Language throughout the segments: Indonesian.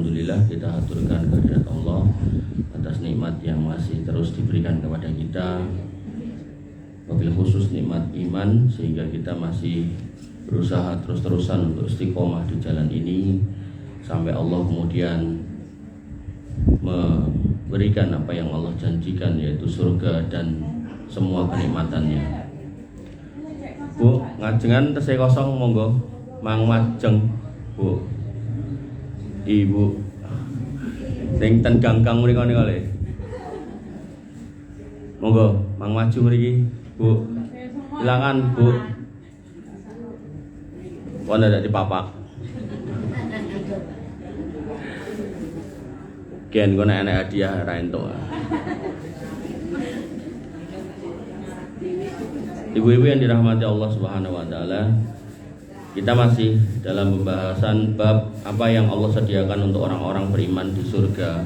Alhamdulillah kita haturkan kehadirat Allah atas nikmat yang masih terus diberikan kepada kita, wabil khusus nikmat iman, sehingga kita masih berusaha terus-terusan untuk istiqomah di jalan ini sampai Allah kemudian memberikan apa yang Allah janjikan, yaitu surga dan semua kenikmatannya. Bu, ngajengan tesih kosong monggo. Mang Majeng, Bu. Ibu. Sing ten ganggang mriko niku le. Monggo, Mang maju mriki, Bu. Silakan, Bu. Pon ada di papak. Gen kono enek hadiah ra entuk. Ibu-ibu yang dirahmati Allah Subhanahu wa taala, kita masih dalam pembahasan bab apa yang Allah sediakan untuk orang-orang beriman di surga,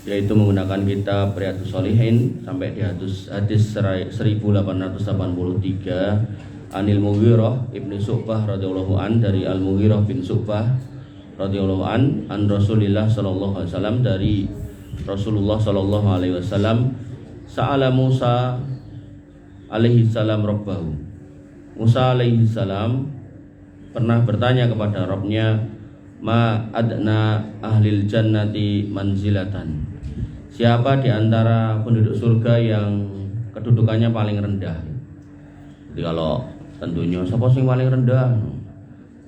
yaitu menggunakan kitab Riyadhus Shalihin sampai di hadis 1883 Anil Mughirah Ibnu Syu'bah radhiyallahu an, dari Al Mughirah bin Syu'bah radhiyallahu an Rasulillah sallallahu alaihi wasallam, dari Rasulullah sallallahu alaihi wasallam, sa'ala Musa alaihi salam rabbahu. Musa alaihi salam pernah bertanya kepada Rabbnya, ma adna ahlil jannati manzilatan, siapa di antara penduduk surga yang kedudukannya paling rendah. Jadi kalau tentunya siapa sing paling rendah,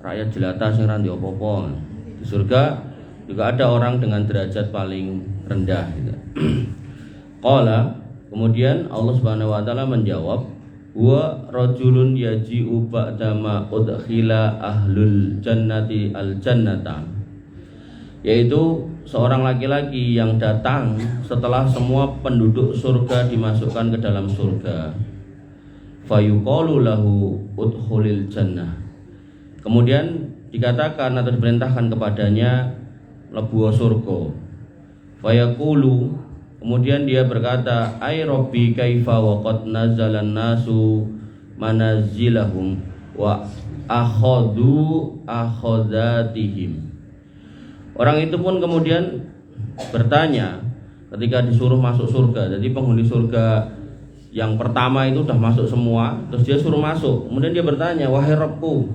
rakyat jelata sing ra ndek apa-apa. Di surga juga ada orang dengan derajat paling rendah gitu. Qala, kemudian Allah Subhanahu wa taala menjawab, wa rajulun yaji'u ba'dama udkhila ahlul jannati al jannata, yaitu seorang laki-laki yang datang setelah semua penduduk surga dimasukkan ke dalam surga. Fayuqalu lahu udkhulil jannah, kemudian dikatakan atau diperintahkan kepadanya mlebu surga. Fayaqulu, kemudian dia berkata, ay rabbi kaifa wa qad nazalan nasu manazilahum wa akhadhu akhadzatihim. Orang itu pun kemudian bertanya ketika disuruh masuk surga. Jadi penghuni surga yang pertama itu udah masuk semua, terus dia suruh masuk. Kemudian dia bertanya, wahai Rabbku,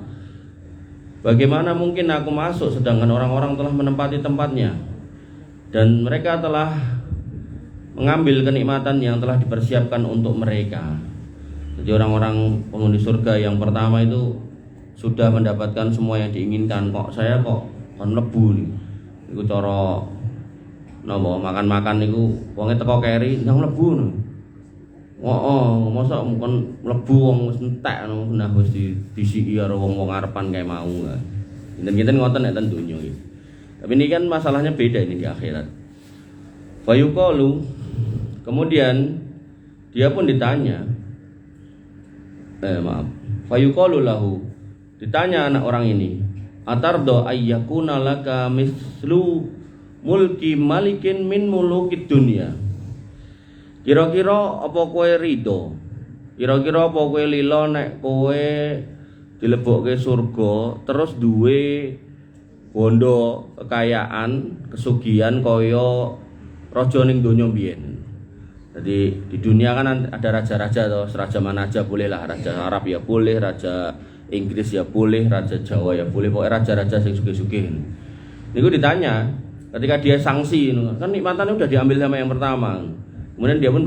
bagaimana mungkin aku masuk sedangkan orang-orang telah menempati tempatnya dan mereka telah mengambil kenikmatan yang telah dipersiapkan untuk mereka. Jadi orang-orang penghuni surga yang pertama itu sudah mendapatkan semua yang diinginkan, kok saya kok kon mlebu nih. Iku cara napa makan-makan niku wonge teko keri nang mlebu. Mosok kon mlebu wong wis entek nah wis disiki karo wong-wong arepan kae mau. Kinten-kinten ngoten nek ten donya iki. Tapi ini kan masalahnya beda ini di akhirat. Fayuqalu, kemudian dia pun ditanya, fayuqalu lahu, ditanya anak orang ini, atardo ayyakuna laka mislu mulki malikin min mulukid dunya. Kira-kira apa kowe rido? Kira-kira apa kowe lila nek kowe dilebokke surga terus duwe bondo kekayaan, kesugihan kaya raja ning donya mbiyen. Jadi di dunia kan ada raja-raja atau raja mana aja boleh lah, raja Arab ya boleh, raja Inggris ya boleh, raja Jawa ya boleh, pokoknya raja-raja sing sugih-sugih. Niku ditanya ketika dia sanksi, kan nikmatannya udah diambil sama yang pertama. Kemudian dia pun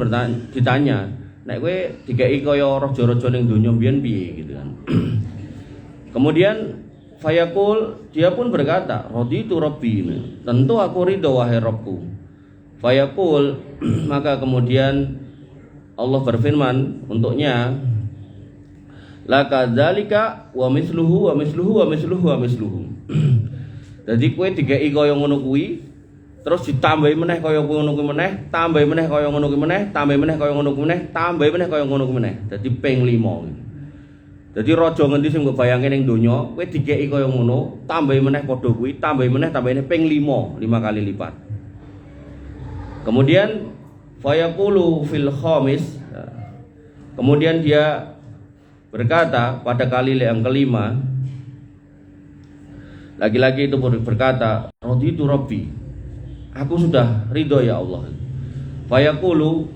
ditanya, nek kowe dikeki kaya raja-raja ning donya mbiyen piye gitu kan. Kemudian fayaqul, dia pun berkata, raditu rabbi, tentu aku ridho wahai Rabbku. Fayaqul, maka kemudian Allah berfirman untuknya, laka dzalika wa misluhu wa misluhu wa misluhu wa misluhu. Jadi kowe dikeki kaya ngono kuwi, terus ditambahi meneh kaya ngono kuwi meneh, tambahi meneh kaya ngono kuwi meneh, tambahi meneh kaya ngono kuwi meneh, tambahi meneh kaya ngono kuwi meneh. Dadi ping 5. Jadi raja ngendi sing mbok bayangke ning donya, kowe dikeki kaya ngono, tambahi meneh padha kuwi, tambahi meneh ping 5 kali lipat. Kemudian fayaqulu fil khamis, kemudian dia berkata pada kali yang kelima, Laki-laki itu berkata, raditu rabbi, aku sudah ridho ya Allah. Fayaqulu,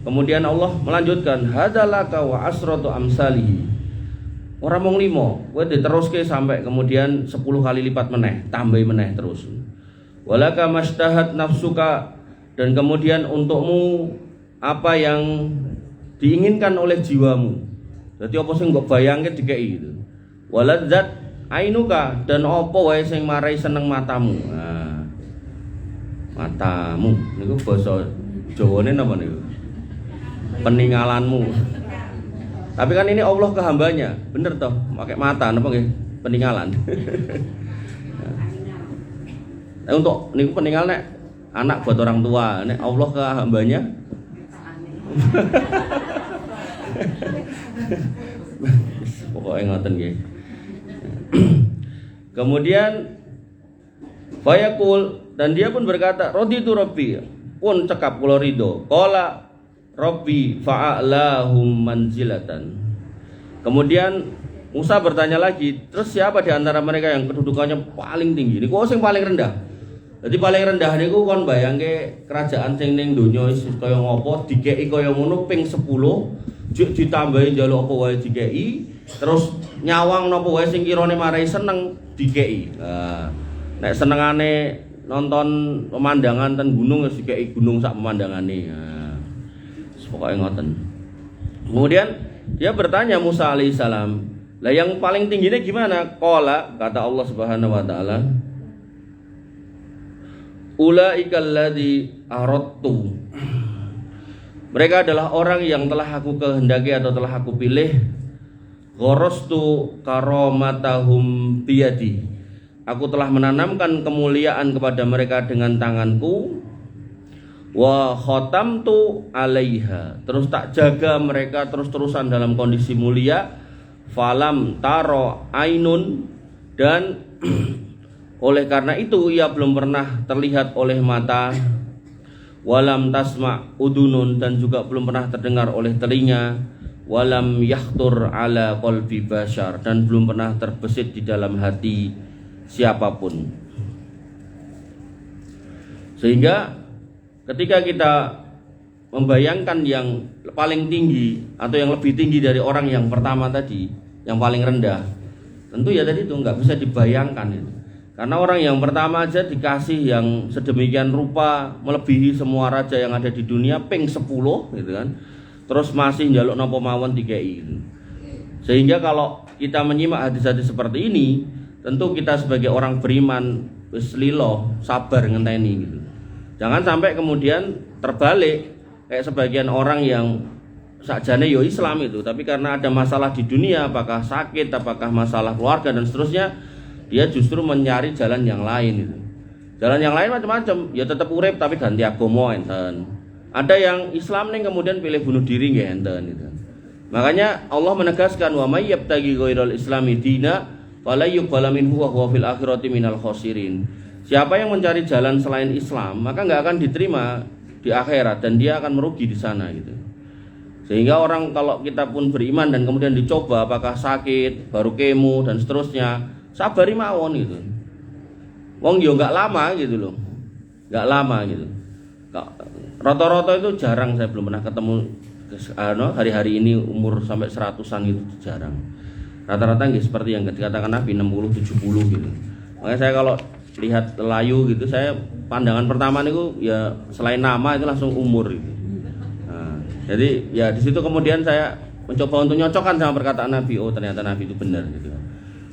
kemudian Allah melanjutkan, hadzalaka wa asratu amsalihi. Ora mung 5, kowe diteruske sampai kemudian 10 kali lipat meneh, tambah meneh terus. Walaka mastahat nafsuka, dan kemudian untukmu apa yang diinginkan oleh jiwamu. Jadi apa sing mbok bayangke dikeki gitu. Waladzat ainuka, dan apa wae sing marai seneng matamu. Nah, matamu niku basa Jawane napa niku? Peninggalanmu. Tapi kan ini Allah ke hambanya, bener toh? Pakai mata napa nggih? Peninggalan. Nah, untuk niku peninggal nek anak buat orang tua, nek Allah ke hambanya. Pokoknya ngoten nggih. Kemudian fayaqul, dan dia pun berkata, raditu rabbi, pun cekap kula ridho. Qala rabbi fa'alahum manzilatan. Kemudian Musa bertanya lagi, terus siapa di antara mereka yang kedudukannya paling tinggi? Niku sing paling rendah. Jadi paling rendah niku kon bayangke kerajaan sing ning donya kaya ngopo dikeki kaya ngono ping 10, juk ditambahi njaluk apa wae dikeki, terus nyawang napa wae sing kirane marai seneng dikeki. Nah, nek senengane nonton pemandangan ten gunung wis dikeki gunung sak pemandangane. Nah, pokoke ngoten. Kemudian dia bertanya Musa alaihissalam, lah yang paling tingginya gimana? Qala, kata Allah Subhanahu wa taala, ulaikal ladzi aradtu. Mereka adalah orang yang telah aku kehendaki atau telah aku pilih. Gharastu karamatahum biyadi. Aku telah menanamkan kemuliaan kepada mereka dengan tanganku. Wa khatamtu alaiha. Terus tak jaga mereka terus-terusan dalam kondisi mulia. Falam taro ainun, dan oleh karena itu ia belum pernah terlihat oleh mata. Walam tasma udunun, dan juga belum pernah terdengar oleh telinga. Walam yakhtur ala qalbi bashar, dan belum pernah terbesit di dalam hati siapapun. Sehingga ketika kita membayangkan yang paling tinggi atau yang lebih tinggi dari orang yang pertama tadi, yang paling rendah, tentu ya tadi itu nggak bisa dibayangkan itu. Karena orang yang pertama aja dikasih yang sedemikian rupa, melebihi semua raja yang ada di dunia ping 10 gitu kan. Terus masih njaluk napa mawon dikei gitu. Sehingga kalau kita menyimak hadis-hadis seperti ini, tentu kita sebagai orang beriman wis lilo, sabar ngenteni gitu. Jangan sampai kemudian terbalik kayak sebagian orang yang sakjane yo Islam itu, tapi karena ada masalah di dunia, apakah sakit, apakah masalah keluarga dan seterusnya, dia justru mencari jalan yang lain itu. Jalan yang lain macam-macam, ya tetap urip tapi ganti agama enten. Ada yang Islam nih kemudian pilih bunuh diri nggih enten gitu. Makanya Allah menegaskan, wa may yabtaghi ghairal islami dina fala yuqbala minhu wa huwa fil akhirati minal khasirin. Siapa yang mencari jalan selain Islam, maka enggak akan diterima di akhirat dan dia akan merugi di sana gitu. Sehingga orang kalau kita pun beriman dan kemudian dicoba apakah sakit, baru kemo dan seterusnya, sabari mawon gitu. Wong yo enggak lama gitu loh. Enggak lama gitu. Rata-rata itu jarang, saya belum pernah ketemu hari-hari ini umur sampai 100-an gitu jarang. Rata-rata nggih seperti yang dikatakan Nabi 60 70 gitu. Makanya saya kalau lihat layu gitu, saya pandangan pertama niku ya selain nama itu langsung umur gitu. Nah, jadi ya di situ kemudian saya mencoba untuk nyocokkan sama perkataan Nabi, oh ternyata Nabi itu benar gitu.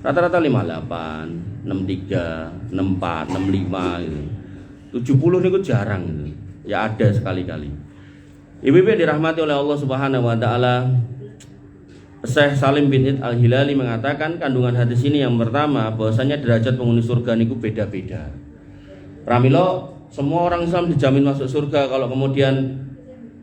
Rata-rata 58, 63, 64, 65 gitu. 70 niku jarang gitu. Ya ada sekali-kali. Ibu-ibu yang dirahmati oleh Allah Subhanahu wa taala, Syekh Salim bin Id Al-Hilali mengatakan kandungan hadis ini yang pertama bahwasanya derajat penghuni surga niku beda-beda. Pramila semua orang Islam dijamin masuk surga kalau kemudian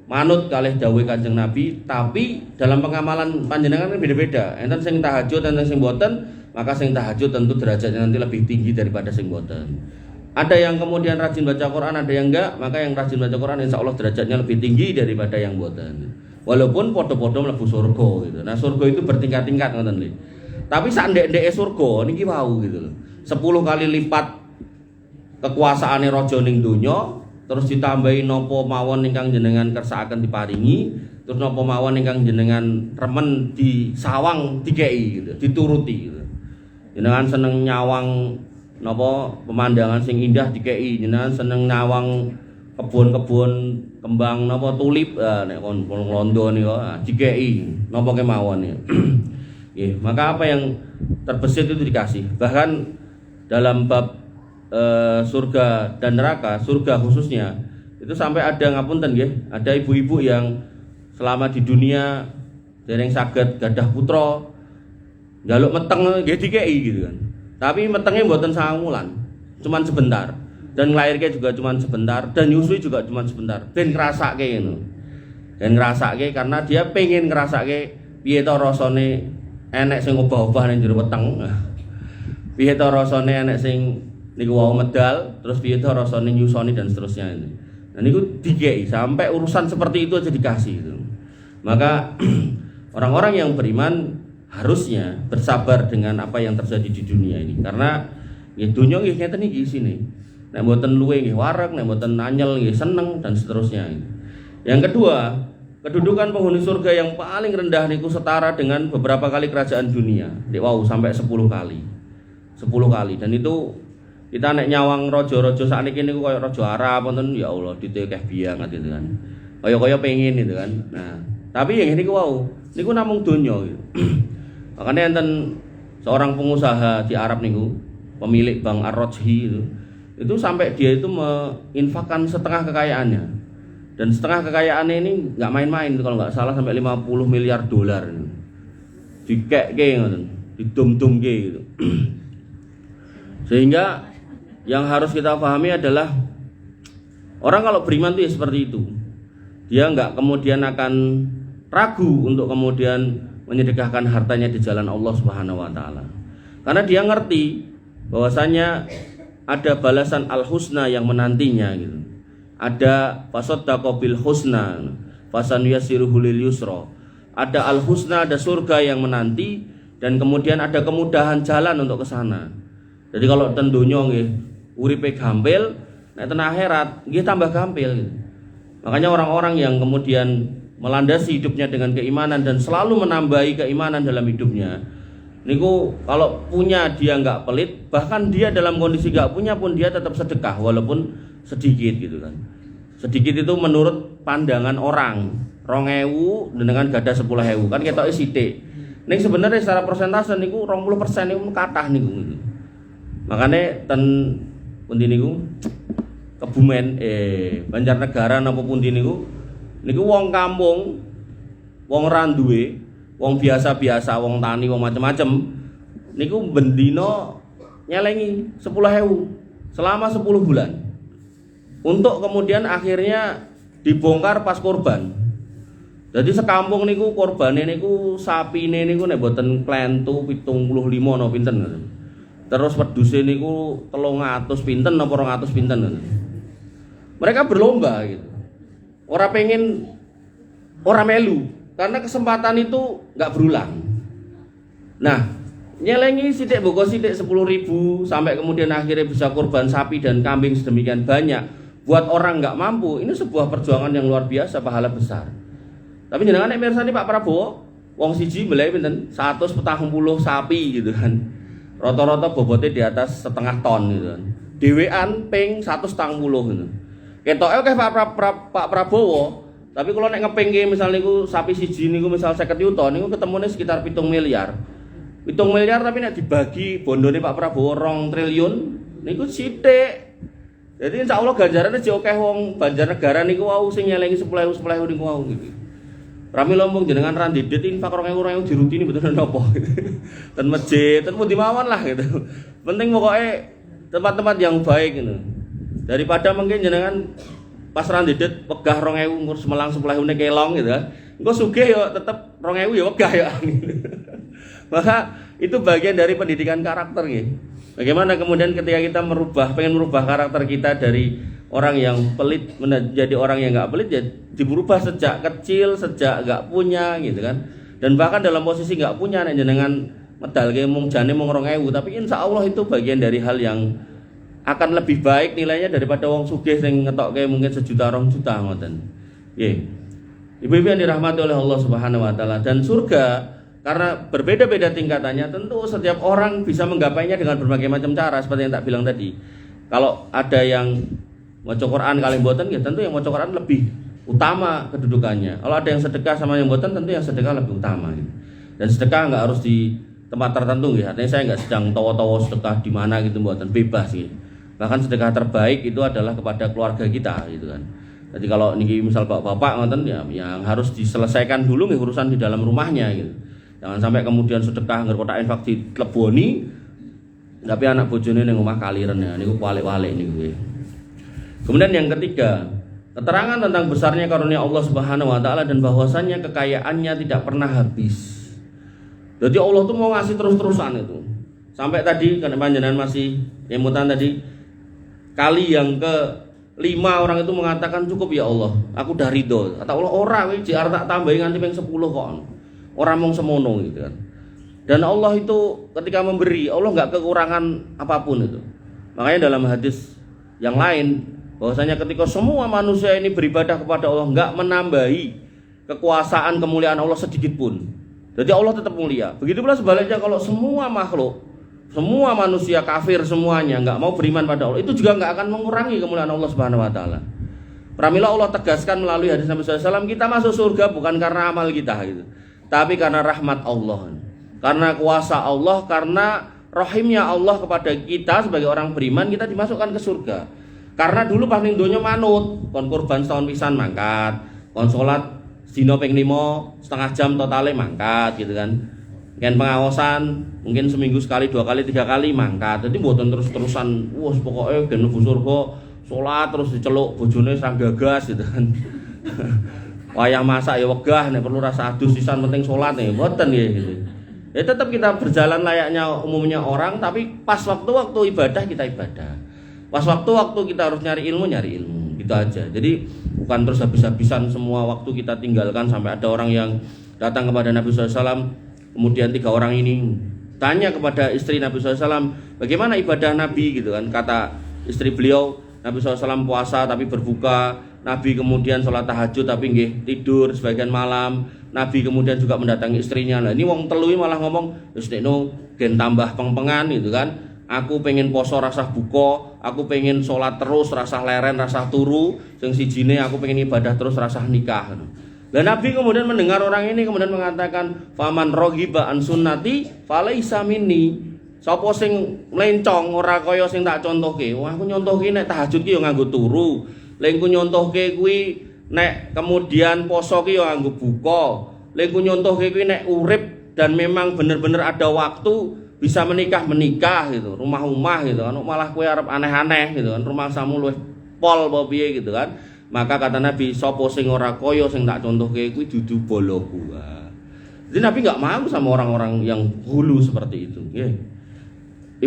manut kalih dawuh Kanjeng Nabi, tapi dalam pengamalan panjenengan kan beda-beda. Enten sing tahajud, enten sing boten, maka sing tahajud tentu derajatnya nanti lebih tinggi daripada sing boten. Ada yang kemudian rajin baca Quran, ada yang enggak, maka yang rajin baca Quran insya Allah derajatnya lebih tinggi daripada yang boten. Walaupun podo-podo mlebu surga gitu. Nah, surga itu bertingkat-tingkat ngoten lho. Tapi sak ndek-ndeke surga niki wau gitu lho. 10 kali lipat kekuasaane raja ning donya, terus ditambahi napa mawon ingkang jenengan kersakaken diparingi, terus napa mawon ingkang jenengan remen disawang dikei gitu, dituruti gitu. Jenengan seneng nyawang napa pemandangan sing indah dikei, jenengan seneng nyawang kebun-kebun kembang napa tulip nek kon londo nika dikei napa kemawon ya. Nggih, maka apa yang terbesit itu dikasih. Bahkan dalam bab surga dan neraka, surga khususnya itu sampai ada ngapunten nggih, ada ibu-ibu yang selama di dunia dereng saged gadah putra njaluk meteng nggih dikei gitu kan. Tapi metenge mboten 9 wulan, cuman sebentar. Dan nglahirke juga cuman sebentar, dan nyusui juga cuman sebentar. Ben ngrasake ngono. Dan ngrasake karena dia pengen ngrasake piye to rasane enek sing obah-obah ning jero weteng. Piye to rasane enek sing niku wau medal, terus piye to rasane nyusoni dan seterusnya ini. Nah niku dikei sampai urusan seperti itu aja dikasih gitu. Maka orang-orang yang beriman harusnya bersabar dengan apa yang terjadi di dunia ini, karena nggih donya nggih ngeten iki isine. Nek mboten luwe nggih wareg, nek mboten anyel nggih seneng dan seterusnya. Yang kedua, kedudukan penghuni surga yang paling rendah niku setara dengan beberapa kali kerajaan dunia. Dek wow sampai 10 kali. 10 kali, dan itu kita nek nyawang raja-raja sakniki niku kaya raja Arab wonten ya Allah ditekeh biangat itu kan. Kaya-kaya pengin itu kan. Nah, tapi yang niku wow, niku namung donya gitu. Makanya enten seorang pengusaha di Arab niku, pemilik Bank Ar-Rajhi itu sampai dia itu menginfakkan setengah kekayaannya. Dan setengah kekayaannya ini nggak main-main, kalau nggak salah sampai 50 miliar dolar. Dikek-ke ngoten, didum-dumke gitu. Sehingga yang harus kita pahami adalah orang kalau beriman itu ya seperti itu. Dia nggak kemudian akan ragu untuk kemudian menyedekahkan hartanya di jalan Allah Subhanahu wa taala. Karena dia ngerti bahwasanya ada balasan al-husna yang menantinya gitu. Ada fasaddaqa bil husna, fasanuyassiruhu lil yusra. Ada al-husna, ada surga yang menanti, dan kemudian ada kemudahan jalan untuk ke sana. Jadi kalau ten donya nggih uripe gampil, nek ten akhirat nggih tambah gampil gitu. Makanya orang-orang yang kemudian melandasi hidupnya dengan keimanan dan selalu menambahi keimanan dalam hidupnya, niku kalau punya dia nggak pelit, bahkan dia dalam kondisi nggak punya pun dia tetap sedekah walaupun sedikit gitu kan. Sedikit itu menurut pandangan orang, 2.000 dengan gada 10.000 kan ketoke sithik. Ning sebenarnya secara persentase niku 20% niku kathah niku gitu. Makanya ten pundi niku Kebumen Banjarnegara napa pundi niku wong kampung, wong ora duwe, wong biasa-biasa, wong tani, wong macem-macem niku bendina nyelengi 10.000 selama 10 bulan. Untuk kemudian akhirnya dibongkar pas kurban. Jadi sekampung niku kurbane niku sapine niku nek mboten klentu 75 napa pinten. Terus wedhuse niku 300 pinten napa 200 pinten. Mereka berlomba gitu. Ora pengen, ora melu, karena kesempatan itu nggak berulang. Nah, nyelengi sidik boko sidik 10.000 sampai kemudian akhirnya bisa kurban sapi dan kambing sedemikian banyak. Buat orang nggak mampu, ini sebuah perjuangan yang luar biasa, pahala besar. Tapi jenengan nek mirsani Pak Prabowo, wong siji mbeleh pinten 140 sapi gitu kan. Rata-rata bobotnya di atas 0,5 ton gitu kan. Dhewean ping 170 gitu. Ketoke oke Pak Prabowo, tapi kalau nek ngepingke misalnya niku sapi siji niku misal 50 yuta niku ketemune sekitar 7 miliar. 7 miliar tapi nek dibagi bondone Pak Prabowo 2 triliun niku sithik. Jadi insyaallah ganjarane jek akeh wong Banjarnegara niku wau sing nyelengi 10.000 niku wau gitu. Rami lombong jenengan ra ndedit infak 2.000 dirutini betul napa gitu. Ten masjid, ten pundi mawon lah gitu. Penting pokoke tempat-tempat yang baik gitu. Daripada mungkin jenengan pas ra ndedit wegah 2.000 ngurus melang 10.000 ne kelong gitu kan. Engko sugih yo tetep 2.000 ya wegah ya. Maka itu bagian dari pendidikan karakter nggih. Bagaimana kemudian ketika kita pengen merubah karakter kita dari orang yang pelit menjadi orang yang nggak pelit, ya diberubah sejak kecil, sejak nggak punya gitu kan. Dan bahkan dalam posisi nggak punya, jenengan medal kayak mung jane mung 2.000, tapi insya Allah itu bagian dari hal yang akan lebih baik nilainya daripada wong sugih sing ngetokke mungkin 1 juta 2 juta ngoten. Nggih. Ibu-ibu yang dirahmati oleh Allah Subhanahu wa taala, dan surga karena berbeda-beda tingkatannya, tentu setiap orang bisa menggapainya dengan berbagai macam cara seperti yang tak bilang tadi. Kalau ada yang maca Quran kali mboten ya tentu yang maca Quran lebih utama kedudukannya. Kalau ada yang sedekah sama yang mboten tentu yang sedekah lebih utama gitu. Dan sedekah enggak harus di tempat tertentu ya. Artinya saya enggak sedang tawa-tawa sedekah di mana gitu mboten, bebas gitu. Bahkan sedekah terbaik itu adalah kepada keluarga kita gitu kan. Jadi kalau niki misal bapak-bapak ngoten ya yang harus diselesaikan dulu nih urusan di dalam rumahnya gitu. Jangan sampai kemudian sedekah ngger kotak infak ditleboni tapi anak bojone ning omah kaliren ya niku walik-walik niku. Kemudian yang ketiga, keterangan tentang besarnya karunia Allah Subhanahu wa taala dan bahwasannya kekayaannya tidak pernah habis. Jadi Allah tuh mau ngasih terus-terusan itu. Sampai tadi kan panjenengan masih emutan tadi kali yang ke-5 orang itu mengatakan cukup ya Allah, aku dah ridho. Kata Allah ora kowe JR tak tambahi nganti ping 10 kok. Ora mung semono gitu kan. Dan Allah itu ketika memberi, Allah enggak kekurangan apapun itu. Makanya dalam hadis yang lain bahwasanya ketika semua manusia ini beribadah kepada Allah enggak menambahi kekuasaan kemuliaan Allah sedikit pun. Jadi Allah tetap mulia. Begitu pula sebaliknya kalau semua makhluk, semua manusia kafir semuanya enggak mau beriman pada Allah, itu juga enggak akan mengurangi kemuliaan Allah Subhanahu wa taala. Pramila Allah tegaskan melalui hadis Nabi SAW, kita masuk surga bukan karena amal kita gitu, tapi karena rahmat Allah, karena kuasa Allah, karena rahimnya Allah kepada kita sebagai orang beriman, kita dimasukkan ke surga. Karena dulu pas ning donya manut, kon kurban setahun pisan mangkat, kon salat dina ping 5 setengah jam totale mangkat gitu kan. Ken pengawasan mungkin seminggu sekali, 2 kali, 3 kali mangkat. Jadi mboten terus-terusan wis pokoke ben mlebu surga salat terus diceluk bojone sang gagas gitu kan. Wayah masak ya wegah, nek perlu rasa adus sisan penting salat nih, mboten nggih gitu. Ya tetap kita berjalan layaknya umumnya orang, tapi pas waktu-waktu ibadah kita ibadah. Pas waktu-waktu kita harus nyari ilmu gitu aja. Jadi bukan terus habis-habisan semua waktu kita tinggalkan. Sampai ada orang yang datang kepada Nabi SAW, kemudian 3 orang ini tanya kepada istri Nabi SAW, bagaimana ibadah Nabi gitu kan. Kata istri beliau, Nabi SAW puasa tapi berbuka, Nabi kemudian sholat tahajud tapi nggih tidur sebagian malam, Nabi kemudian juga mendatangi istrinya. Nah ini wong telui malah ngomong wis dekno gen tambah pengpengan gitu kan. Aku pengen poso rasah buka, aku pengen sholat terus rasah leren rasah turu, sing sijine aku pengen ibadah terus rasah nikah. Dan Nabi kemudian mendengar orang ini kemudian mengatakan, faman raghiba an sunnati falaisa minni. Sapa sing mlencong ora kaya sing tak contohke. Wah aku nyontohke nek tahajud ki yo nganggo turu. Lek ku nyontohke kuwi nek kemudian poso ki yo nganggo buka. Lek ku nyontohke kuwi nek urip dan memang bener-bener ada waktu bisa menikah gitu, rumah gitu kan, malah kue arep aneh-aneh gitu kan, rumah samu luwih pol apa piye gitu kan. Maka kata Nabi, sapa sing ora kaya sing tak contohke kuwi dudu boloku. Jadi Nabi enggak mau sama orang-orang yang hulu seperti itu, nggih.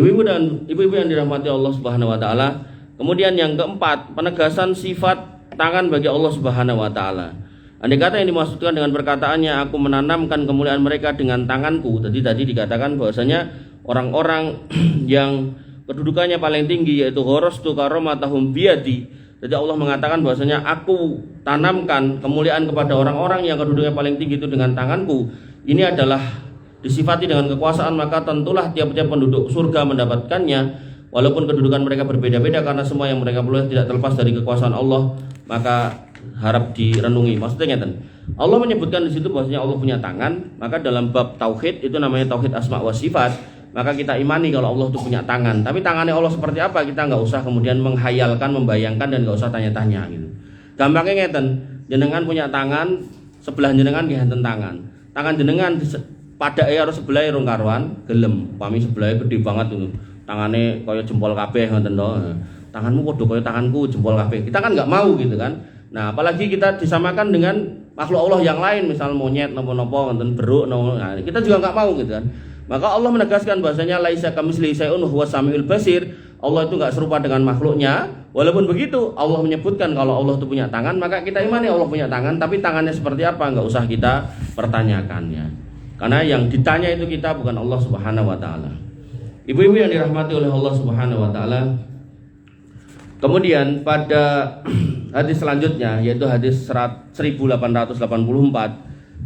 Ibu-ibu yang dirahmati Allah Subhanahu wa taala. Kemudian yang keempat, penegasan sifat tangan bagi Allah Subhanahu wa taala. Andai kata yang dimaksudkan dengan perkataannya aku menanamkan kemuliaan mereka dengan tanganku. Tadi dikatakan bahwasanya orang-orang yang kedudukannya paling tinggi yaitu gharastu karamatahum biyadi. Jadi Allah mengatakan bahwasanya aku tanamkan kemuliaan kepada orang-orang yang kedudukannya paling tinggi itu dengan tanganku. Ini adalah disifati dengan kekuasaan, maka tentulah tiap-tiap penduduk surga mendapatkannya. Walaupun kedudukan mereka berbeda-beda karena semua yang mereka peroleh tidak terlepas dari kekuasaan Allah, maka harap direnungi. Maksudnya ngeten. Allah menyebutkan di situ bahwasanya Allah punya tangan, maka dalam bab tauhid itu namanya tauhid asma wa sifat, maka kita imani kalau Allah itu punya tangan. Tapi tangannya Allah seperti apa kita enggak usah kemudian menghayalkan, membayangkan dan enggak usah tanya-tanya gitu. Gampangnya ngeten, jenengan punya tangan, sebelah jenengan nggih enten tangan. Tangan jenengan padake karo sebelah rong karuan, gelem. Pami sebelah gede banget itu. Tangane kaya jempol kabeh ngoten to. Tanganmu padha kaya tanganku jempol kabeh. Kita kan enggak mau gitu kan. Nah, apalagi kita disamakan dengan makhluk Allah yang lain, misal monyet napa-napa ngoten beruk, nah, kita juga enggak mau gitu kan. Maka Allah menegaskan bahwasanya laisa kamitslihi syai'un huwas samiul basir. Allah itu enggak serupa dengan makhluknya. Walaupun begitu, Allah menyebutkan kalau Allah itu punya tangan, maka kita imani Allah punya tangan, tapi tangannya seperti apa enggak usah kita pertanyakannya. Karena yang ditanya itu kita, bukan Allah Subhanahu wa taala. Ibu-ibu yang dirahmati oleh Allah Subhanahu wa taala. Kemudian pada hadis selanjutnya yaitu hadis 1884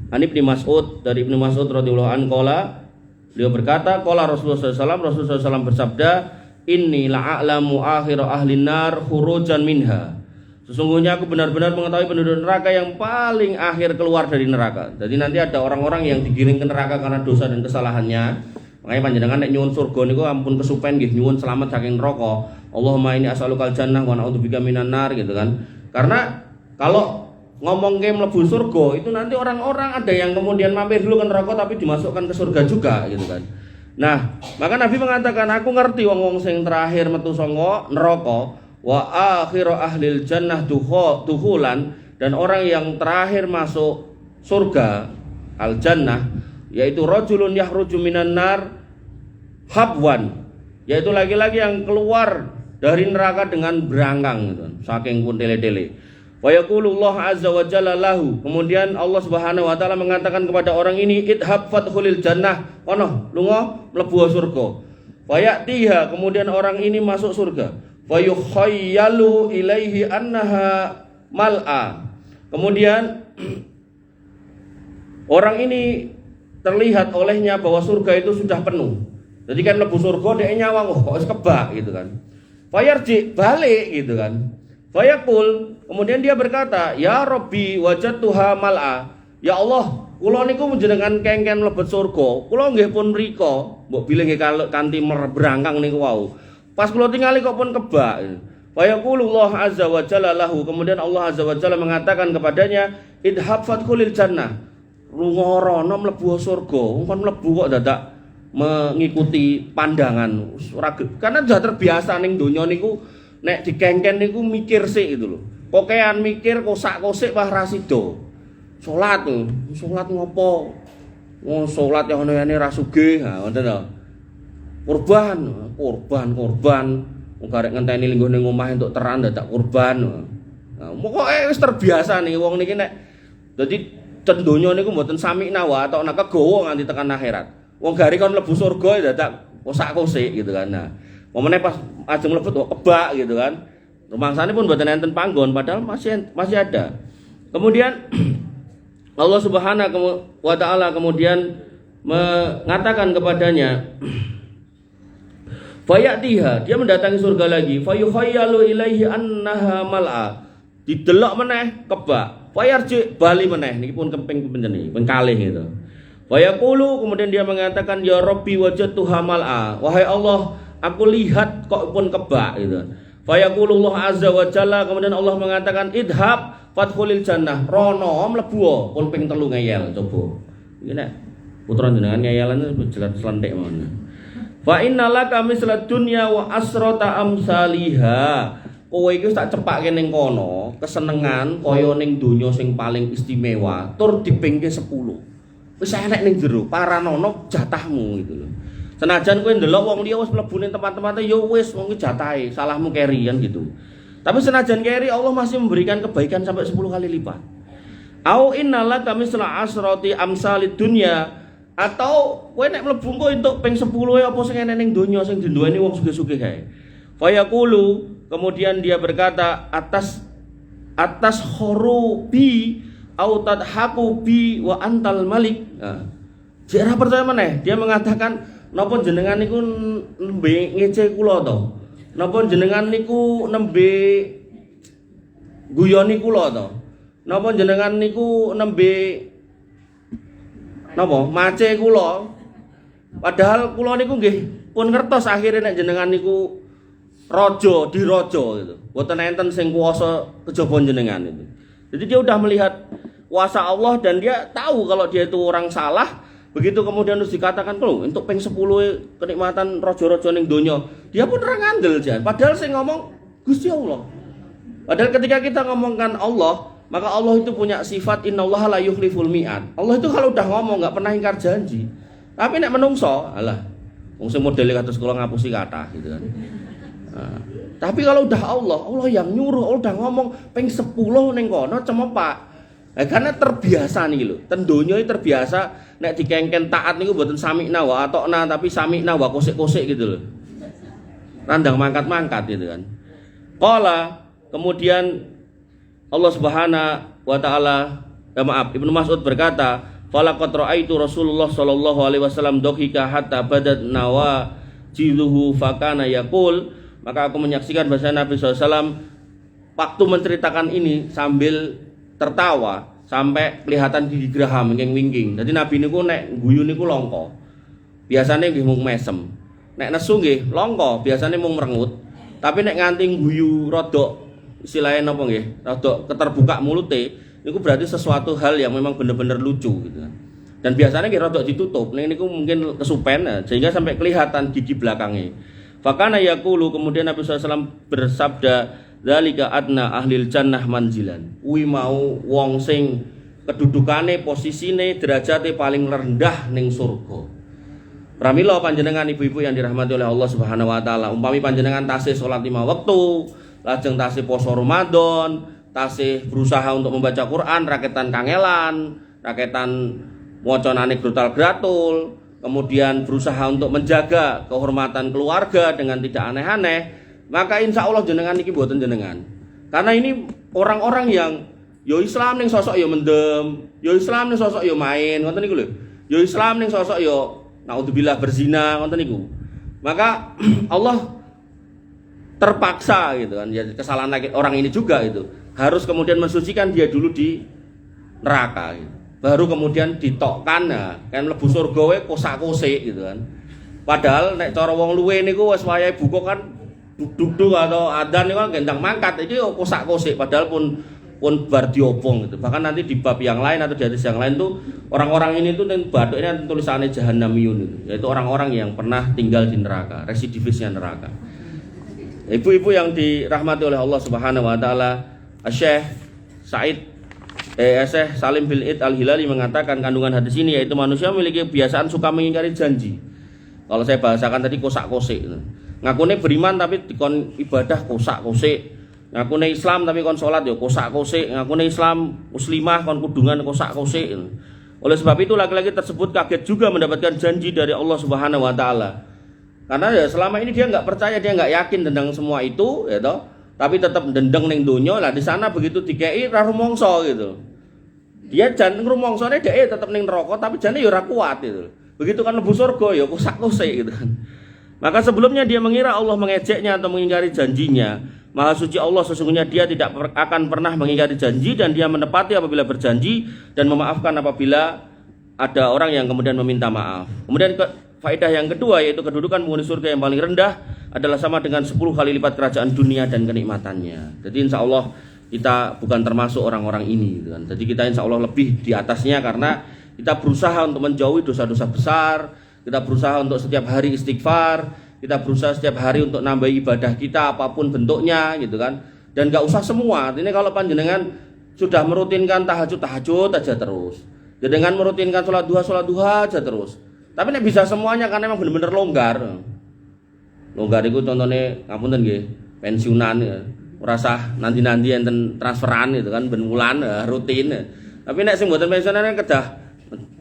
An Ibnu Mas'ud, dari Ibnu Mas'ud radhiyallahu anhu qala, beliau berkata qala Rasulullah SAW bersabda, inni la'alamu akhir ahlin nar khurujan minha. Sesungguhnya aku benar-benar mengetahui penduduk neraka yang paling akhir keluar dari neraka. Jadi nanti ada orang-orang yang digiring ke neraka karena dosa dan kesalahannya. Makanya panjenengan nek nyuwun surga niku ampun kesupen nggih, nyuwun selamat saking neraka. Allahumma inni as'alukal jannah wa na'udzubika minan nar gitu kan. Karena kalau ngomong ke mlebu surga itu nanti orang-orang ada yang kemudian mampir dulu ke neraka tapi dimasukkan ke surga juga gitu kan. Nah, maka Nabi mengatakan aku ngerti wong-wong sing terakhir metu saka neraka wa akhiru ahlil jannah dukhulan, dan orang yang terakhir masuk surga al jannah yaitu rajulun yahruju minan nar habwan, yaitu laki-laki yang keluar dari neraka dengan berangkang gitu, saking pun tele-tele. Wa yaqulullah azza wa jalla lahu, kemudian Allah Subhanahu wa taala mengatakan kepada orang ini, idhab fadkhulil jannah, ono lunga mlebu surga. Fa ya'tiha, kemudian orang ini masuk surga. Fa yukhayyalu ilaihi annaha mal'a, kemudian orang ini terlihat olehnya bahwa surga itu sudah penuh. Jadi kan lebu surga dia nyawang, kok wis kebak gitu kan. Fayarji, balik gitu kan. Fayaqul, kemudian dia berkata, ya Rabbi wajadtuha mal'a. Ya Allah, kula niku njenengan kengken mlebet surga. Kula nggih pun mriko, mbok bilih nggih kanthi berangkang niku wau. Pas kula tingali kok pun kebak. Fayaqulullah azza wa jalla lahu, kemudian Allah azza wa jalla mengatakan kepadanya, idhab fadkhulil jannah. Rungorono mlebu surga, kon mlebu kok dadak mengikuti pandangan. Karena sudah terbiasa ning donya niku nek dikengken niku mikir sik gitu lho. Kokean mikir kosak-kosik wah ra sida. Salat ngopo? Wong salat yang ana-ana ra sugih, ha ngoten to. Kurban. Wong karek ngenteni lingguh ning omah entuk teran dadak kurban. Nah, pokoke wis terbiasa nih wong niki nek dadi cendonya niku mboten sami nawa atau nak kegawa nganti tekan akhirat. Wong gari kon mlebu surga dadak kosak-kosik gitu kan. Nah, momene pas ajeng mlebet kok kebak gitu kan. Rumangsane pun mboten enten panggon padahal masih ada. Kemudian Allah Subhanahu wa taala kemudian mengatakan kepadanya, fayatiha, dia mendatangi surga lagi, fayukhayyalu ilaihi annaha mal'a. Didelok meneh kebak. Fayarji, bali meneh, niki pun kemping penjeni, pun kalih gitu. Fayaqulu, kemudian dia mengatakan, ya Rabbi wajadtuha mal'a. Wahai Allah, aku lihat kok pun kebak gitu. Fayaqulullah azza wa jalla, kemudian Allah mengatakan, idhab fadkhulil jannah. Rono mlebu pun ping 3 ngeyel coba. Iki nek putra jenengan ngeyelan jelas slentik mawon. Fa innalaka mislat dunya wa asrata amsaliha. Kowe iki wis tak cepake ning kono, kesenengan kaya ning donya sing paling istimewa, tur dipingke 10. Wis enek ning jero, paranono jatahmu gitu lho. Senajan kowe ndelok wong liya wis mlebu ning tempat-tempate ya wis wong iki jatahe, salahmu kerian gitu. Tapi senajan keri Allah masih memberikan kebaikan sampai 10 kali lipat. Au innalaka misla asrati amsalid dunya, atau kowe nek mlebu engko entuk ping 10 apa sing enek ning donya sing diduweni wong sugih-sugih kae. Fayaqulu, kemudian dia berkata, atas khorubi au tadhaku bi wa antal malik. Nah, jek percaya meneh, dia mengatakan, napa jenengan niku nembe ngece kula to? Napa jenengan niku nembe guyoni kula to? Napa jenengan niku nembe napa mace kula? Padahal kula niku nggih pun ngertos akhire nek jenengan niku raja diraja gitu. Mboten enten sing kuwasa kejaba jenengan itu. Jadi dia udah melihat kuasa Allah dan dia tahu kalau dia itu orang salah. Begitu kemudian terus dikatakan, "Lho, entuk ping 10 kenikmatan raja-raja ning donya." Dia pun ora ngandel jan. Padahal sing ngomong Gusti Allah. Padahal ketika kita ngomongkan Allah, maka Allah itu punya sifat innallaha la yukhliful mi'ad. Allah itu kalau udah ngomong enggak pernah ingkar janji. Tapi nek menungso, alah, wong sing modele kados kula ngapusi kathah gitu kan. Nah, tapi kalau udah Allah yang nyuruh, Allah udah ngomong ping 10 ning kono cemepak. Karena terbiasa nih lho. Ten donya iki terbiasa nek dikengken taat niku mboten sami'na wa atokna tapi sami'na wa kosek-kosek gitu loh. Randang mangkat-mangkat gitu kan. Qala kemudian Allah Subhanahu wa taala Ibnu Mas'ud berkata, "Falaqad ra'aitu Rasulullah sallallahu alaihi wasallam dohika hatta badat nawa jiluhu fakana yaqul." Maka aku menyaksikan bahasa Nabi SAW waktu menceritakan ini sambil tertawa sampai kelihatan gigi geraham wingking-wingking. Jadi Nabi niku nek guyu niku longko. Biasanya nggih mung mesem. Nek nesu nggih longko, biasanya mung merengut. Tapi nek nganti guyu rodok istilahnya napa nggih? Rodok keterbuka mulute niku berarti sesuatu hal yang memang benar-benar lucu gitu. Dan biasanya nggih rodok ditutup. Nek niku mungkin kesupen sehingga sampai kelihatan gigi belakangnya. Fakana yaqulu kemudian Nabi SAW bersabda, "Dzalika adna ahlil jannah manzilan." Kuwi mau wong sing kedudukane, posisine, derajate paling rendah ning surga. Pramila panjenengan ibu-ibu yang dirahmati oleh Allah Subhanahu wa taala, umpami panjenengan tasih salat 5 waktu, lajeng tasih poso Ramadan, tasih berusaha untuk membaca Quran, raketan kangelan, raketan wacanane grutal-gratul, kemudian berusaha untuk menjaga kehormatan keluarga dengan tidak aneh-aneh, maka insya Allah jenengan iki mboten jenengan. Karena ini orang-orang yang yo Islam ning sosok yo mendem, yo Islam ning sosok yo main, ngoten niku lho. Yo Islam ning sosok yo naudzubillah berzina, ngoten niku. Maka Allah terpaksa gitu kan, ya kesalahan orang ini juga itu harus kemudian mensucikan dia dulu di neraka gitu. Baru kemudian ditokkan kan mlebu surga wae kosak-kosik gitu kan. Padahal nek cara wong luwe niku wis wayahe buka kan duduk atau adzan niku kan gendang mangkat iki kosak-kosik padahal pun bar diobong gitu. Bahkan nanti di bab yang lain atau di hadis yang lain tuh orang-orang ini tuh bathuknya tulisannya jahannamiyun itu, yaitu orang-orang yang pernah tinggal di neraka, residivisnya neraka. Ibu-ibu yang dirahmati oleh Allah Subhanahu wa taala, Syekh Syekh Salim bin Id Al-Hilali mengatakan kandungan hadis ini yaitu manusia memiliki kebiasaan suka mengingkari janji. Kalau saya bahasakan tadi kosak-kosik. Ngakune beriman tapi dikon ibadah kosak-kosik. Ngakune Islam tapi kon salat ya kosak-kosik. Ngakune Islam muslimah kon kudungan kosak-kosik. Oleh sebab itu laki-laki tersebut kaget juga mendapatkan janji dari Allah Subhanahu wa taala. Karena ya selama ini dia enggak percaya, dia enggak yakin tentang semua itu, ya toh. Tapi tetap dendeng ning donya lah di sana begitu dikei ra rumangsa gitu. Dia jan rumangsane dhek tetep ning neraka tapi jane ya ora kuat gitu. Begitu kan mlebu surga ya kosak-kosik gitu kan. Maka sebelumnya dia mengira Allah mengejeknya atau mengingkari janjinya. Maha suci Allah sesungguhnya dia tidak akan pernah mengingkari janji dan dia menepati apabila berjanji dan memaafkan apabila ada orang yang kemudian meminta maaf. Kemudian faedah yang kedua yaitu kedudukan penghuni surga yang paling rendah adalah sama dengan 10 kali lipat kerajaan dunia dan kenikmatannya. Jadi insya Allah kita bukan termasuk orang-orang ini kan. Jadi kita insya Allah lebih di atasnya karena kita berusaha untuk menjauhi dosa-dosa besar, kita berusaha untuk setiap hari istighfar, kita berusaha setiap hari untuk nambah ibadah kita apapun bentuknya gitu kan. Dan gak usah semua. Ini kalau panjenengan sudah merutinkan tahajud aja terus. Dengan merutinkan sholat duha aja terus. Tapi nek bisa semuanya karena memang benar-benar longgar. Longgar itu contohnya ngapunten nggih, pensiunan ya. Merasa nanti-nanti enten transferan itu kan ben wulan rutin. Tapi nek sing mboten pensiunan kedah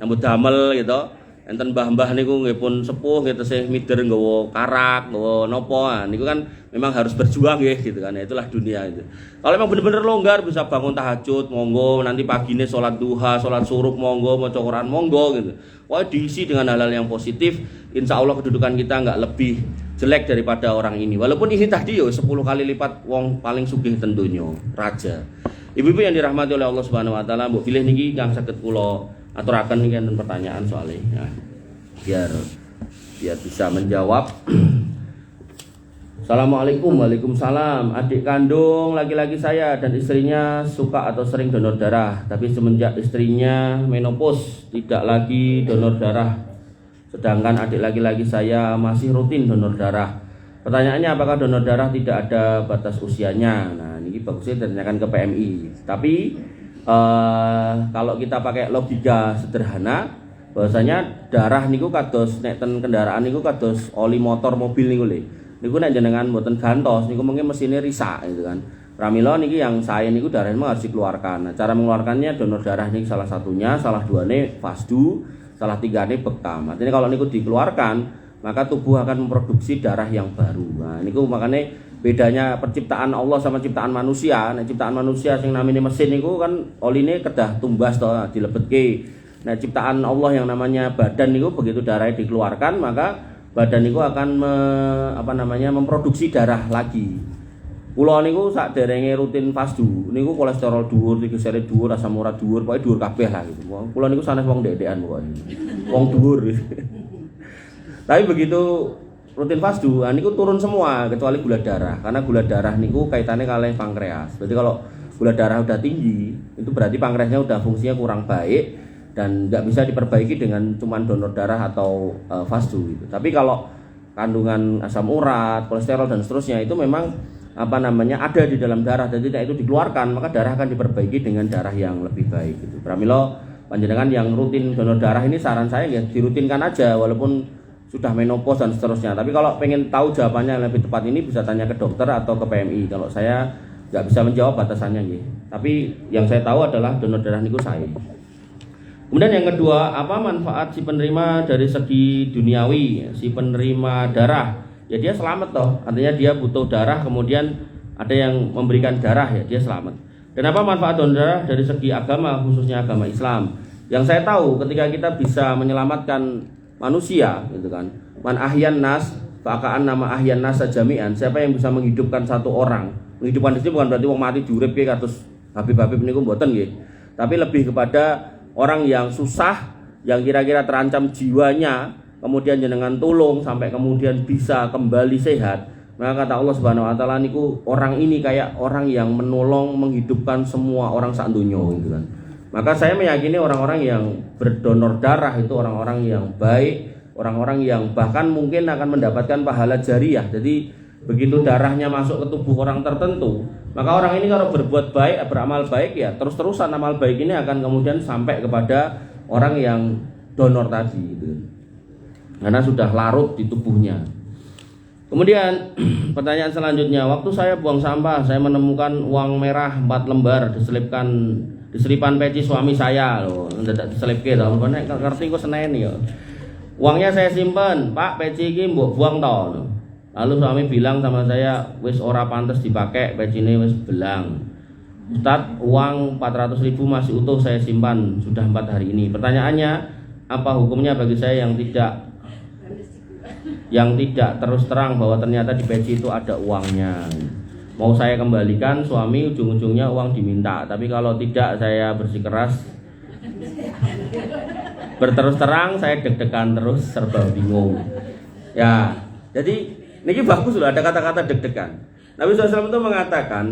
nyambut damel gitu. Enten mbah-mbah niku nggih pun sepuh gitu sih mider nggawa karak, nggawa napa niku kan memang harus berjuang nggih gitu kan. Itulah dunia itu. Kalau memang benar-benar longgar bisa bangun tahajud monggo, nanti pagine salat duha, salat surup monggo, maca Quran monggo gitu. Wah diisi dengan hal-hal yang positif, insya Allah kedudukan kita nggak lebih jelek daripada orang ini. Walaupun ini tadi yo 10 kali lipat wong paling sugih tentunya, raja. Ibu-ibu yang dirahmati oleh Allah Subhanahu wa taala, mbok pilih niki kang saged kula aturaken niki enten pertanyaan soalnya. Nah, biar bisa menjawab. Assalamualaikum. Waalaikumsalam. Adik kandung laki-laki saya dan istrinya suka atau sering donor darah, tapi semenjak istrinya menopause tidak lagi donor darah. Sedangkan adik laki-laki saya masih rutin donor darah. Pertanyaannya apakah donor darah tidak ada batas usianya? Nah, ini bagusnya ditanyakan ke PMI. Tapi kalau kita pakai logika sederhana, bahwasanya darah niku kados nek ten kendaraan niku kados oli motor mobil niku lho. Niku nek jenengan mboten gantos niku mungkin mesinnya risak gitu kan. Pramila niki yang saya niku darah memang harus dikeluarkan. Nah, cara mengeluarkannya donor darah niki salah satunya, salah duane fasdu, salah tigane bekam. Artinya kalau niku dikeluarkan, maka tubuh akan memproduksi darah yang baru. Nah, niku makanya bedanya penciptaan Allah sama ciptaan manusia. Nah, ciptaan manusia sing namine mesin niku kan oline kedah tumbas to dilebetke. Nah, ciptaan Allah yang namanya badan niku begitu darahnya dikeluarkan, maka badan niku akan memproduksi darah lagi. Kula niku sakderenge rutin fasdu, niku kolesterol dhuwur, trigliseri dhuwur, asam urat dhuwur, pokoke dhuwur kabeh lah gitu. Kula niku sanes wong ndek-ndekan pokoke. Wong dhuwur. Tapi begitu rutin fasdu, niku turun semua kecuali gula darah. Karena gula darah niku kaitannya kalih pankreas. Berarti kalau gula darah udah tinggi, itu berarti pankreasnya udah fungsinya kurang baik dan nggak bisa diperbaiki dengan cuman donor darah atau fasdu gitu. Tapi kalau kandungan asam urat, kolesterol dan seterusnya itu memang ada di dalam darah, dan tidak itu dikeluarkan, maka darah akan diperbaiki dengan darah yang lebih baik gitu. Pramila panjenengan yang rutin donor darah ini saran saya ya dirutinkan aja walaupun sudah menopause dan seterusnya. Tapi kalau pengen tahu jawabannya yang lebih tepat ini bisa tanya ke dokter atau ke PMI. Kalau saya nggak bisa menjawab batasannya gitu. Tapi yang saya tahu adalah donor darah niku saya. Kemudian yang kedua, apa manfaat si penerima dari segi duniawi, si penerima darah? Ya dia selamat toh, artinya dia butuh darah, kemudian ada yang memberikan darah, ya dia selamat. Kenapa manfaat donor darah dari segi agama, khususnya agama Islam? Yang saya tahu ketika kita bisa menyelamatkan manusia, gitu kan, man ahyan nas, fakaan nama ahyan nas jami'an. Siapa yang bisa menghidupkan satu orang? Menghidupkan di sini bukan berarti wong mati diurip ya kados Habib-habib niku mboten nggih. Tapi lebih kepada orang yang susah, yang kira-kira terancam jiwanya, kemudian jenengan tolong sampai kemudian bisa kembali sehat. Maka kata Allah Subhanahu wa taala niku orang ini kayak orang yang menolong menghidupkan semua orang sak donya gitu kan. Maka saya meyakini orang-orang yang berdonor darah itu orang-orang yang baik, orang-orang yang bahkan mungkin akan mendapatkan pahala jariah. Jadi begitu darahnya masuk ke tubuh orang tertentu, maka orang ini kalau berbuat baik, beramal baik ya terus-terusan amal baik ini akan kemudian sampai kepada orang yang donor tadi gitu. Karena sudah larut di tubuhnya. Kemudian pertanyaan selanjutnya, waktu saya buang sampah, saya menemukan uang merah 4 lembar diselipan peci suami saya loh, ndak diselipke to, nek ngerti kok seneni ya. Uangnya saya simpen, Pak, peci iki mbok buang to. Lalu suami bilang sama saya, wis ora pantes dipakai, pecine wis belang. Ustadz, uang 400.000 masih utuh saya simpan sudah 4 hari ini. Pertanyaannya, apa hukumnya bagi saya yang tidak terus terang bahwa ternyata di peci itu ada uangnya? Mau saya kembalikan, suami ujung-ujungnya uang diminta. Tapi kalau tidak, saya bersikeras. Berterus terang, saya deg-degan terus, serba bingung. Ya, jadi ini bagus loh, ada kata-kata deg-degan. Nabi SAW itu mengatakan,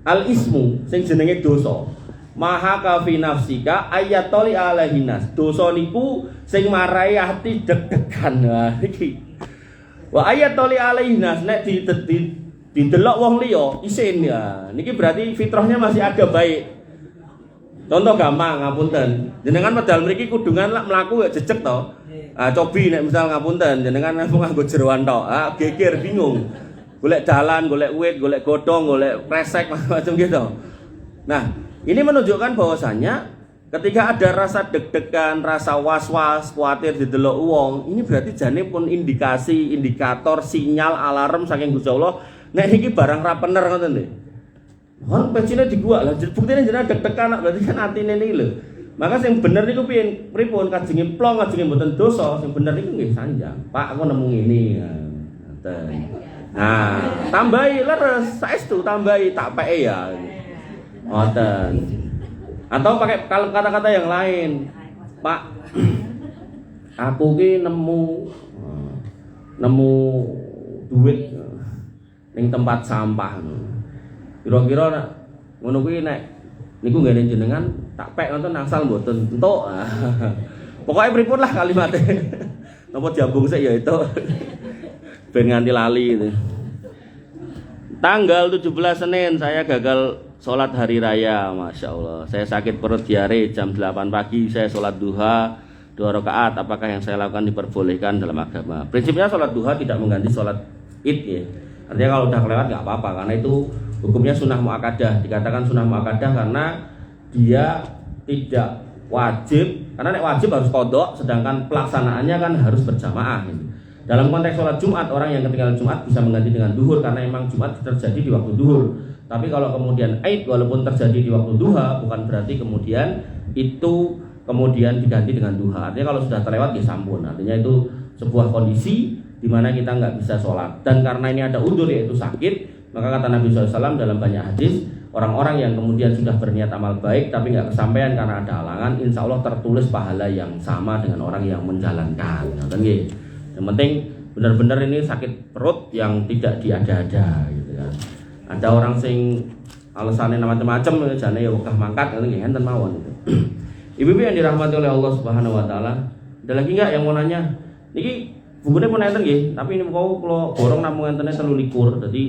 al-ismu sing jenenge dosa, maha kafi nafsika ayatoli alaihinas. Dosa niku sing marai hati deg-degan. Nah, iki wa ayatoli alaihinas nek didelok wong liya isin ya. Niki berarti fitrahnya masih agak baik. Contoh gampang, ngapunten. Jenengan medal mriki kudungan lak mlaku ya jejeg to. Cobi nek misal ngapunten jenengan nganggo jeroan tok. Geger bingung. Golek dalan, golek wit, golek godhong, golek kresek macam gitu. Nah, ini menunjukkan bahwasannya ketika ada rasa deg-degan, rasa was-was, khawatir didelok wong, ini berarti jane pun indikasi, indikator, sinyal, alarm saking Gusti Allah, nek iki barang ra bener ngoten lho. Wong pecine diguak lah, buktine jenengan deg-degan berarti kan atine niki lho. Maka sing bener niku pripun? Kajenge plong, kajenge mboten dosa, sing bener niku nggih sanjang. Pak, aku nemu ngene. Ngoten. Nah, tambahi leres, saestu tambahi tak peke ya. Ngoten. Atau pakai kata-kata yang lain. Pak, aku ki nemu duit ning tempat sampah. Kira-kira ngono kuwi nek niku nggene jenengan tak pek ngoten asal mboten entuk. Pokoke pripun lah kalimatnya. Napa diambung sik ya itu. Ben nganti lali itu. Tanggal 17 Senin saya gagal sholat hari raya, Masya Allah. Saya sakit perut diare jam 8 pagi, saya sholat duha 2 rakaat. Apakah yang saya lakukan diperbolehkan dalam agama? Prinsipnya sholat duha tidak mengganti sholat id ya. Artinya kalau udah kelewat nggak apa-apa, karena itu hukumnya sunnah muakkadah. Dikatakan sunnah muakkadah karena dia tidak wajib, karena nek wajib harus qadha, sedangkan pelaksanaannya kan harus berjamaah gitu. Dalam konteks sholat Jumat, orang yang ketinggalan Jumat bisa mengganti dengan duhur karena memang Jumat terjadi di waktu duhur. Tapi kalau kemudian Aid walaupun terjadi di waktu duha, bukan berarti kemudian itu kemudian diganti dengan duha. Artinya kalau sudah terlewat ya sampun. Artinya itu sebuah kondisi di mana kita nggak bisa sholat. Dan karena ini ada udzur yaitu sakit, maka kata Nabi SAW dalam banyak hadis, orang-orang yang kemudian sudah berniat amal baik tapi nggak kesampaian karena ada halangan, insya Allah tertulis pahala yang sama dengan orang yang menjalankan. Yang penting benar-benar ini sakit perut yang tidak diada-ada gitu kan. Ada orang sing alasannya macam-macam, jane ya wegah mangkat ngene enten mawon gitu. Ibu-ibu yang dirahmati oleh Allah Subhanahu wa taala, ada lagi enggak yang mau nanya? Niki bukunya pun enten nggih, tapi ini kalau borong namung entene 23. Jadi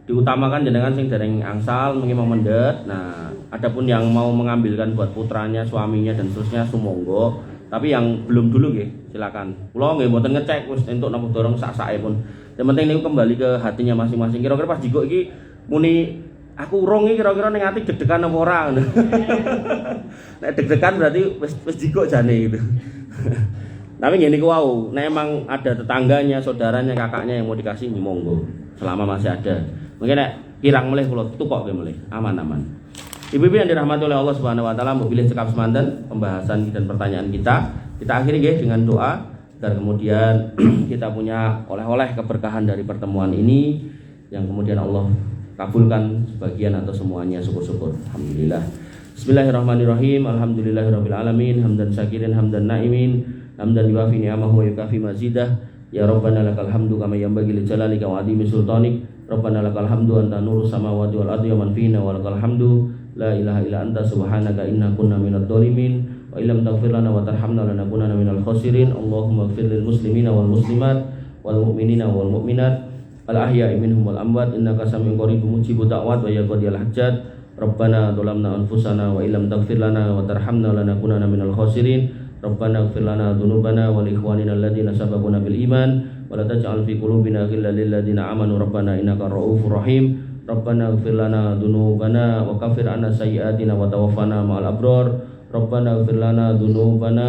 diutamakan jenengan sing dereng angsal mengi mendet. Nah, adapun yang mau mengambilkan buat putranya, suaminya dan seterusnya sumangga. Tapi yang belum dulu nggih, silakan. Kula nggih mboten ngecek wis entuk napa dorong sak-sake pun. Yang penting niku kembali ke hatinya masing-masing. Kira-kira pas jiko iki muni aku urung iki kira-kira ning ati deg-degan apa ora ngono. Nek deg-degan berarti wis jiko jane gitu. Tapi ngene ku wau, nek emang ada tetangganya, saudaranya, kakaknya yang mau dikasih monggo. Selama masih ada. Mungkin nek kirang melih kula tukok nggih melih. Aman-aman. Ibu-ibu yang dirahmati oleh Allah Subhanahu wa taala, mobilin sekap semanten pembahasan dan pertanyaan kita. Kita akhiri nggih dengan doa agar kemudian kita punya oleh-oleh keberkahan dari pertemuan ini yang kemudian Allah kabulkan sebagian atau semuanya, syukur-syukur. Alhamdulillah. Bismillahirrahmanirrahim. Alhamdulillahirabbil alamin, hamdan syakirin hamdan naimin, hamdan yuafi ni'amahu wa yukafi mazidah. Ya Rabbana lakal hamdu kama yanbaghi li jalalika wa adhimi sultanik. Rabbana lakal hamdu anta nurus samawati wal ardi wa man fina wa lakal hamdu la ilaha illa anta subhanaka inna kunna minadh dhalimin wa illam taghfir lana wa tarhamna lanakunanna minal khasirin. Allahumma ighfir lil muslimina wal muslimat wal mu'minina wal mu'minat al ahya'i minhum wal amwat innaka sami'un qaribun mujibud da'wat wa ya qadiyal hajat. Rabbana dhalamna anfusana wa illam taghfir lana wa tarhamna lanakunanna minal khasirin. Rabbana ighfir lana dhunubana wa li ikhwanina alladhina sabaquna bil iman wa la taj'al fi qulubina ghillan lil ladzina amanu rabbana innaka ra'ufur rahim. Rabbana ighfir lana dzunubana wa kaffir 'anna sayyi'atina wa tawaffana ma'al abrar. Rabbana ighfir lana dzunubana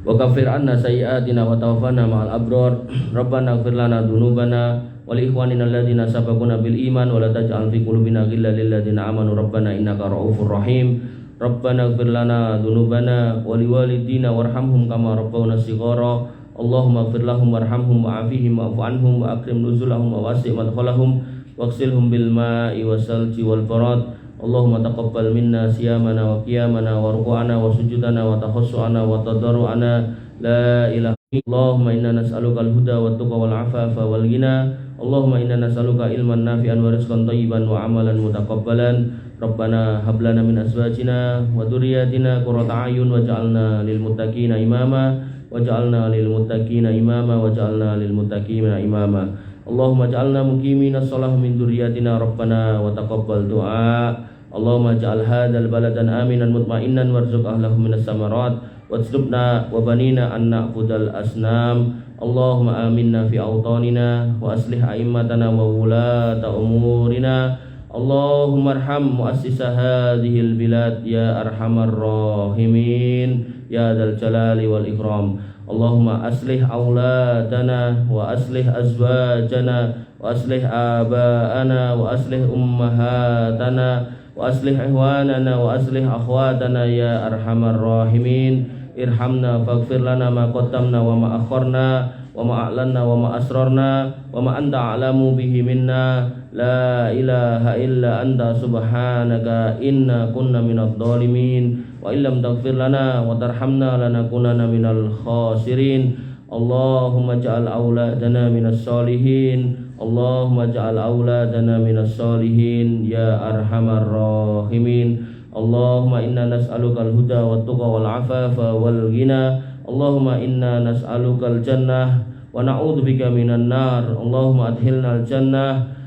wa kaffir 'anna sayyi'atina wa tawaffana ma'al abrar. Rabbana ighfir lana dzunubana wa li ikhwanina alladziina sabaquna bil iman wa la taj'al fi qulubina ghillan lil ladzina amanu rabbana innaka ra'ufur rahim. Rabbana ighfir lana dzunubana wa li walidina warhamhum kama rabbawna shighara. Allahumma ighfir lahum warhamhum wa'afihim wa'fu anhum wa akrim nuzulahum wa wasi' madkhalahum waghsilhum bil ma'i wasalji wal barad. Allahumma taqabbal minna siyamana wa qiyamana wa ruku'ana wa sujudana wa tahassu'ana wa tadarru'ana la ilaha illa Allahumma inna nas'aluka al-huda wa tuqa wal afafa wal ghina. Allahumma inna nas'aluka ilman nafi'an wa rizqan thayyiban wa amalan mutaqabbalan. Rabbana hab lana min azwajina wa dhurriyyatina qurrata a'yun waj'alna lil muttaqina imama waj'alna lil muttaqina imama waj'alna lil muttaqina imama. Allahumma ja'alna muqimina shalah min dzurriyyatina rabbana wa taqabbal du'a. Allahumma ja'al hadzal baladan aminan mutma'innan warzuq ahlahu minas samarat wajlubna wa banina an na'budal asnam. Allahumma aminna fi awtanina wa aslih a'immatana wa wulata umurina. Allahumma arham muassisa hadhil bilad ya arhamar rahimin ya dzal jalali wal ikram. Allahumma aslih auladana wa aslih azwajana wa aslih abaana wa aslih ummahatana wa aslih ihwanana wa aslih akhwatana ya arhamar rahimin. Irhamna faghfir lana ma qaddamna wa ma akharna wa ma a'lanna wa ma asrarna wa ma anta a'lamu bihi minna. La ilaha illa anta subhanaka inna kunna minadh dhalimin wa illam taghfir lana wa tarhamna lanakunanna minal khasirin. Allahumma ja'al auladana minas solihin. Allahumma ja'al auladana minas solihin ya arhamar rahimin. Allahumma inna nas'aluka al-huda wa tuqa wal afafa wal ghina. Allahumma inna nas'aluka al-jannah wa na'udzubika minan nar. Allahumma adkhilna al-jannah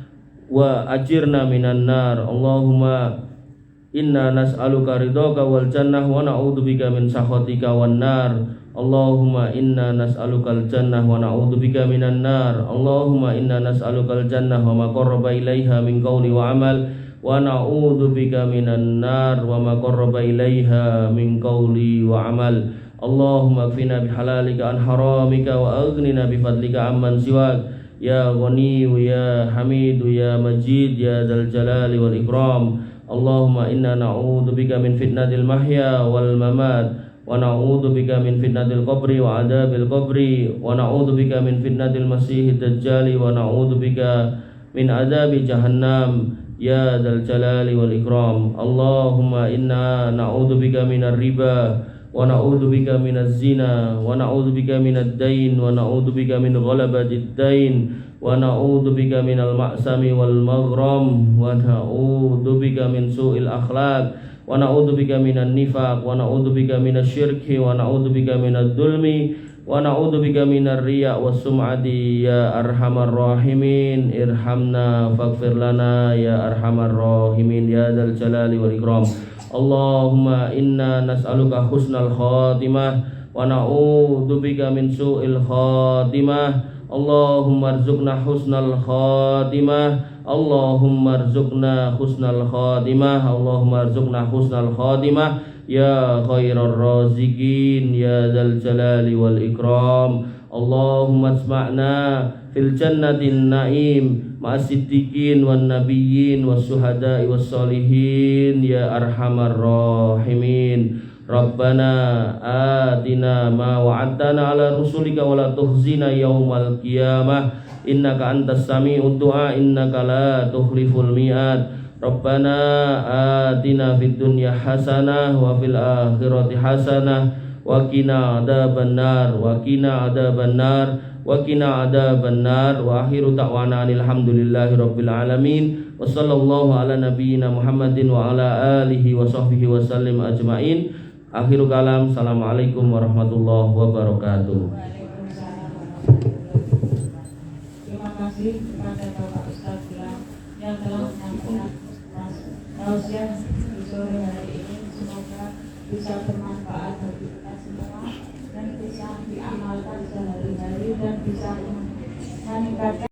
wa ajirna minan nar. Allahumma inna nas'aluka ridhaka wal jannah wa na'udzubika min sakhatika wan nar. Allahumma inna nas'alukal jannah wa na'udzubika minan nar. Allahumma inna nas'alukal jannah wa ma qarraba ilaiha min qawli wa amal wa na'udzubika minan nar wa ma qarraba ilaiha min qawli wa amal. Allahumma kfina bihalalika an haramika wa aghnina bifadlika amman siwak. Ya Ghaniyu ya Hamidu ya Majid ya Dzal Jalali wal Ikram. Allahumma inna na'udzubika min fitnatil mahya wal mamat wa na'udzubika min fitnatil qabri wa adzabil qabri wa na'udzubika min fitnatil masiihid dajjal wa na'udzubika min adzabi jahannam ya Dzal Jalali wal Ikram. Allahumma inna na'udzubika minar riba wa na'udzubika minaz zina wa na'udzubika minad dain wa na'udzubika min ghalabatid dain wa na'udzubika minal ma'sami wal maghram wa na'udzubika min su'il akhlaq wa na'udzubika minan nifaq wa na'udzubika minasy syirki wa na'udzubika minadz zulmi wa na'udzubika minar riya was sum'ati ya arhamar rahimin. Irhamna faghfir lana ya arhamar rahimin ya Dzal Jalali wal Ikram. Allahumma inna nas'aluka husnal khatimah wa na'udzubika min su'il khatimah. Allahumma arzuqna husnal khatimah. Allahumma arzuqna husnal khatimah. Allahumma arzuqna husnal khatimah ya khairar raziqin ya Dzal Jalali wal Ikram. Allahumma asma'na fil jannatin na'im ma'as siddiqin wan nabiyyin was syuhada'i was sholihin ya arhamar rahimin. Rabbana atina ma wa'adtana ala rusulika wa la tukhzina yaumal qiyamah innaka antas sami'ud du'a innaka la tukhliful mi'ad. Rabbana atina fid dunya hasanah wa fil akhirati hasanah wa qina adzabannar wa qina adzabannar wa qina adzabannar. Wa akhiru ta'wana alhamdulillahi rabbil alamin wa sallallahu ala nabiyyina Muhammadin wa ala alihi wa sahbihi wa sallim ajmain. Akhiru kalam, assalamualaikum warahmatullahi wabarakatuh. Terima kasih kepada Bapak Ustadz Gilang yang telah menyampaikan tausiah di sore hari ini. Semoga bisa bermanfaat bagi kita semua dan bisa diamalkan sehari-hari dan bisa meningkatkan